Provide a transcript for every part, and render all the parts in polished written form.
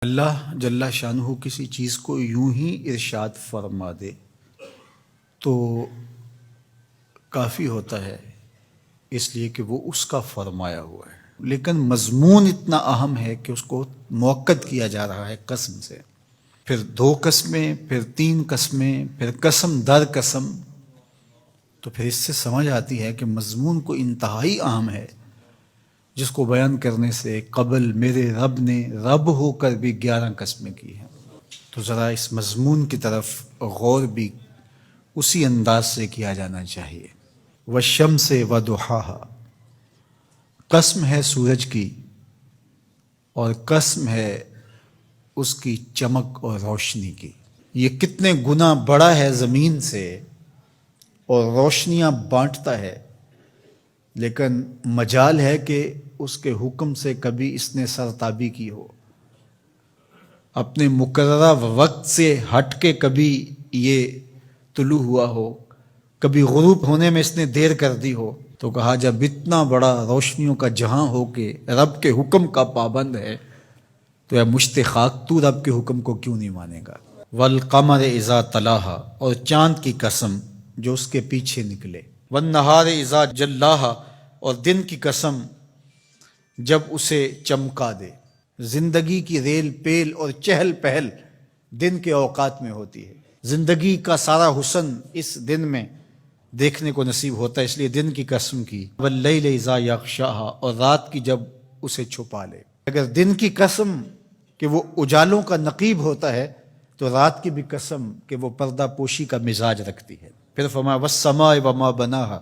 اللہ جل شانہ کسی چیز کو یوں ہی ارشاد فرما دے تو کافی ہوتا ہے، اس لیے کہ وہ اس کا فرمایا ہوا ہے، لیکن مضمون اتنا اہم ہے کہ اس کو موقت کیا جا رہا ہے قسم سے، پھر 2 قسمیں، پھر 3 قسمیں، پھر قسم در قسم، تو پھر اس سے سمجھ آتی ہے کہ مضمون کو انتہائی اہم ہے، جس کو بیان کرنے سے قبل میرے رب نے رب ہو کر بھی 11 قسمیں کی ہیں۔ تو ذرا اس مضمون کی طرف غور بھی اسی انداز سے کیا جانا چاہیے۔ والشمس وضحاہا، قسم ہے سورج کی اور قسم ہے اس کی چمک اور روشنی کی۔ یہ کتنے گنا بڑا ہے زمین سے اور روشنیاں بانٹتا ہے، لیکن مجال ہے کہ اس کے حکم سے کبھی اس نے سرتابی کی ہو، اپنے مقررہ وقت سے ہٹ کے کبھی یہ طلوع ہوا ہو، کبھی غروب ہونے میں اس نے دیر کر دی ہو، تو کہا جب اتنا بڑا روشنیوں کا جہاں ہو کے رب کے حکم کا پابند ہے تو یا مشت خاک تو رب کے حکم کو کیوں نہیں مانے گا۔ والقمر اذا تلاہا، اور چاند کی قسم جو اس کے پیچھے نکلے۔ والنہار اذا جلاہا، اور دن کی قسم جب اسے چمکا دے۔ زندگی کی ریل پیل اور چہل پہل دن کے اوقات میں ہوتی ہے، زندگی کا سارا حسن اس دن میں دیکھنے کو نصیب ہوتا ہے، اس لیے دن کی قسم کی۔ واللیل اذا یغشاہا، اور رات کی جب اسے چھپا لے۔ اگر دن کی قسم کہ وہ اجالوں کا نقیب ہوتا ہے تو رات کی بھی قسم کہ وہ پردہ پوشی کا مزاج رکھتی ہے۔ پھر فرمایا والسماء وما بناہا،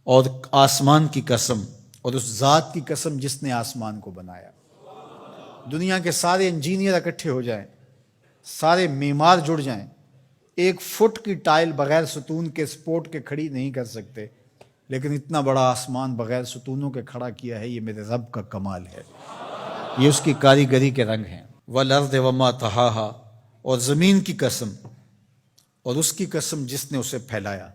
اور آسمان کی قسم اور اس ذات کی قسم جس نے آسمان کو بنایا۔ دنیا کے سارے انجینئر اکٹھے ہو جائیں، سارے معمار جڑ جائیں، 1 فٹ کی ٹائل بغیر ستون کے سپورٹ کے کھڑی نہیں کر سکتے، لیکن اتنا بڑا آسمان بغیر ستونوں کے کھڑا کیا ہے، یہ میرے رب کا کمال ہے، یہ اس کی کاریگری کے رنگ ہیں۔ والارض وما طحاہا، اور زمین کی قسم اور اس کی قسم جس نے اسے پھیلایا۔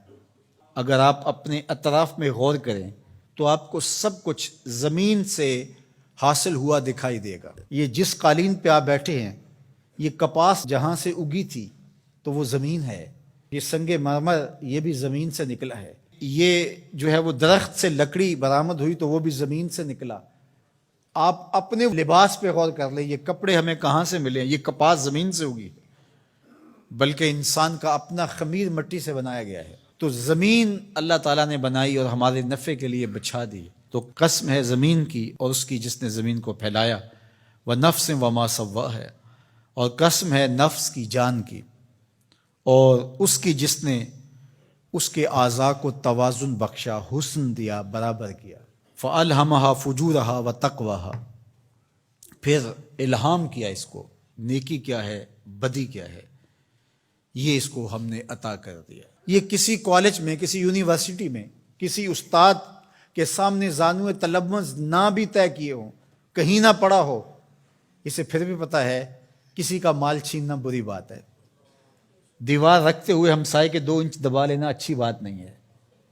اگر آپ اپنے اطراف میں غور کریں تو آپ کو سب کچھ زمین سے حاصل ہوا دکھائی دے گا۔ یہ جس قالین پہ آپ بیٹھے ہیں، یہ کپاس جہاں سے اگی تھی تو وہ زمین ہے، یہ سنگ مرمر یہ بھی زمین سے نکلا ہے، یہ جو ہے وہ درخت سے لکڑی برآمد ہوئی تو وہ بھی زمین سے نکلا۔ آپ اپنے لباس پہ غور کر لیں، یہ کپڑے ہمیں کہاں سے ملے ہیں؟ یہ کپاس زمین سے اگی ہے، بلکہ انسان کا اپنا خمیر مٹی سے بنایا گیا ہے۔ تو زمین اللہ تعالیٰ نے بنائی اور ہمارے نفع کے لیے بچھا دی، تو قسم ہے زمین کی اور اس کی جس نے زمین کو پھیلایا۔ وَنَفْسٍ وَمَا سَوَّاهَا، اور قسم ہے نفس کی، جان کی، اور اس کی جس نے اس کے اعضاء کو توازن بخشا، حسن دیا، برابر کیا۔ فَأَلْهَمَهَا فُجُورَهَا وَتَقْوَاهَا، پھر الہام کیا اس کو، نیکی کیا ہے، بدی کیا ہے، یہ اس کو ہم نے عطا کر دیا۔ یہ کسی کالج میں، کسی یونیورسٹی میں، کسی استاد کے سامنے زانو تلمذ نہ بھی طے کیے ہوں، کہیں نہ پڑا ہو، اسے پھر بھی پتہ ہے کسی کا مال چھیننا بری بات ہے، دیوار رکھتے ہوئے ہمسائے کے 2 انچ دبا لینا اچھی بات نہیں ہے۔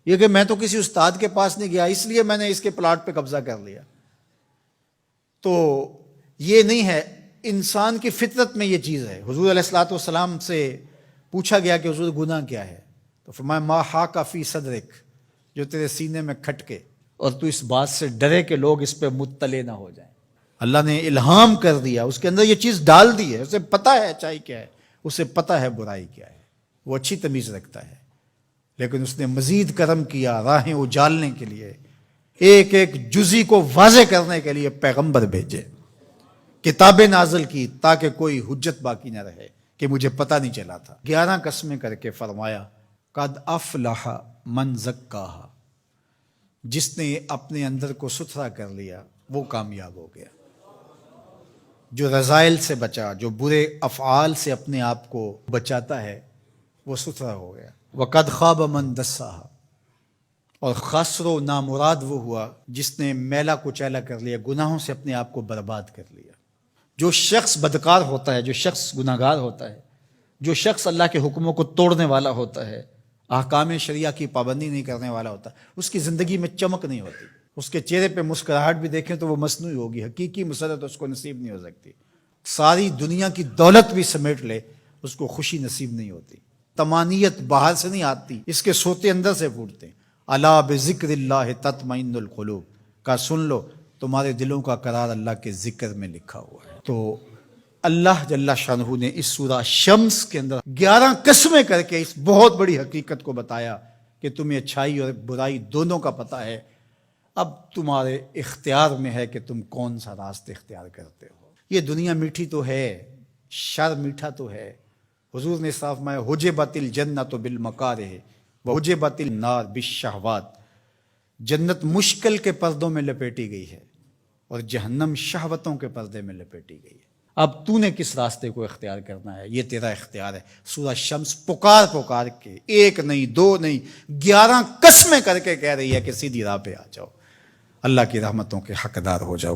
یہ کہ میں تو کسی استاد کے پاس نہیں گیا اس لیے میں نے اس کے پلاٹ پہ قبضہ کر لیا، تو یہ نہیں ہے۔ انسان کی فطرت میں یہ چیز ہے۔ حضور علیہ الصلوۃ والسلام سے پوچھا گیا کہ حضور گناہ کیا ہے، تو فرمایا ما حاک فی صدرک، جو تیرے سینے میں کھٹکے اور تو اس بات سے ڈرے کہ لوگ اس پہ مطلع نہ ہو جائیں۔ اللہ نے الہام کر دیا، اس کے اندر یہ چیز ڈال دی ہے، اسے پتہ ہے اچائی کیا ہے، اسے پتہ ہے برائی کیا ہے، وہ اچھی تمیز رکھتا ہے، لیکن اس نے مزید کرم کیا راہیں اجالنے کے لیے، ایک ایک جزی کو واضح کرنے کے لیے پیغمبر بھیجے، کتابیں نازل کی تاکہ کوئی حجت باقی نہ رہے کہ مجھے پتہ نہیں چلا تھا۔ 11 قسمیں کر کے فرمایا قد افلح من زکاہا، جس نے اپنے اندر کو ستھرا کر لیا وہ کامیاب ہو گیا، جو رذائل سے بچا، جو برے افعال سے اپنے آپ کو بچاتا ہے وہ ستھرا ہو گیا۔ وقد خاب من دساہا، اور خسر و نامراد وہ ہوا جس نے میلا کچیلا کر لیا، گناہوں سے اپنے آپ کو برباد کر لیا۔ جو شخص بدکار ہوتا ہے، جو شخص گناہگار ہوتا ہے، جو شخص اللہ کے حکموں کو توڑنے والا ہوتا ہے، احکام شریعہ کی پابندی نہیں کرنے والا ہوتا، اس کی زندگی میں چمک نہیں ہوتی، اس کے چہرے پہ مسکراہٹ بھی دیکھیں تو وہ مصنوعی ہوگی، حقیقی مسرت اس کو نصیب نہیں ہو سکتی۔ ساری دنیا کی دولت بھی سمیٹ لے اس کو خوشی نصیب نہیں ہوتی. طمانیت باہر سے نہیں آتی، اس کے سوتے اندر سے پھوٹتے ہیں. الا بذکر اللہ تطمئن القلوب کا سن لو، تمہارے دلوں کا قرار اللہ کے ذکر میں لکھا ہوا ہے. تو اللہ جل شانہ نے اس سورہ شمس کے اندر 11 قسمیں کر کے اس بہت بڑی حقیقت کو بتایا کہ تمہیں اچھائی اور برائی دونوں کا پتہ ہے. اب تمہارے اختیار میں ہے کہ تم کون سا راستہ اختیار کرتے ہو. یہ دنیا میٹھی تو ہے، شر میٹھا تو ہے. حضور نے صاف فرمایا حجبت الجنت بالمکارہ وحجبت النار بالشہوات. جنت مشکل کے پردوں میں لپیٹی گئی ہے اور جہنم شہوتوں کے پردے میں لپیٹی گئی ہے. اب تو نے کس راستے کو اختیار کرنا ہے، یہ تیرا اختیار ہے. سورہ شمس پکار کے 1 نہیں 2 نہیں 11 قسمیں کر کے کہہ رہی ہے کہ سیدھی راہ پہ آ جاؤ، اللہ کی رحمتوں کے حقدار ہو جاؤ گے.